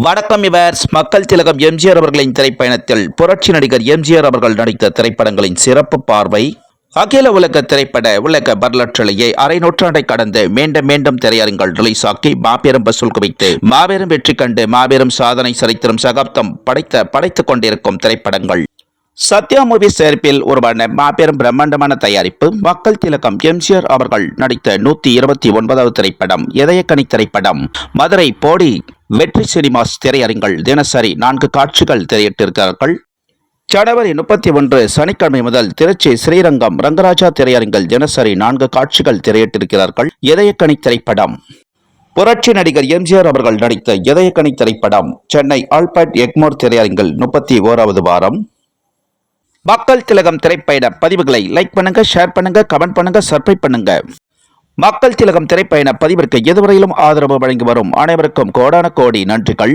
வணக்கம் விவர்ஸ். மக்கள் திலகம் எம்ஜிஆர் அவர்களின் திரைப்பயணத்தில் புரட்சி நடிகர் எம்ஜிஆர் அவர்கள் நடித்த திரைப்படங்களின் சிறப்பு பார்வை. அகில உலக திரைப்பட உலக வரலாற்றிலேயே அரை நூற்றாண்டை கடந்து மீண்டும் மீண்டும் திரையரங்கள் ரிலீஸ் ஆக்கி மாபெரும் வசூல் குவித்து மாபெரும் வெற்றி கண்டு மாபெரும் சாதனை சரித்திரம் சகாப்தம் படைத்துக் கொண்டிருக்கும் திரைப்படங்கள். சத்யா மூவிஸ் தயாரிப்பில் உருவான மாபெரும் பிரம்மாண்டமான தயாரிப்பு மக்கள் திலகம் எம்ஜிஆர் அவர்கள் நடித்த 129வது திரைப்படம் இதயக்கனி திரைப்படம். மதுரை போடி வெற்றி சினிமாஸ் திரையரங்கள் தினசரி 4 காட்சிகள் திரையிட்டிருக்கிறார்கள். ஜனவரி 31 சனிக்கிழமை முதல் திருச்சி ஸ்ரீரங்கம் ரங்கராஜா திரையரங்கில் தினசரி 4 காட்சிகள் திரையிட்டிருக்கிறார்கள். இதயக்கனி திரைப்படம். புரட்சி நடிகர் எம்ஜிஆர் அவர்கள் நடித்த இதயக்கனி திரைப்படம் சென்னை ஆல்பர்ட் எக்மோர் திரையரங்கில் 31வது வாரம். மக்கள் திலகம் திரைப்பயண பதிவுகளை லைக் பண்ணுங்க, ஷேர் பண்ணுங்க, கமெண்ட் பண்ணுங்க, சப்ஸ்கிரைப் பண்ணுங்க. மக்கள் திலகம் திரைப்பயண பதிவிற்கு இதுவரையிலும் ஆதரவு வழங்கி வரும் அனைவருக்கும் கோடான கோடி நன்றிகள்.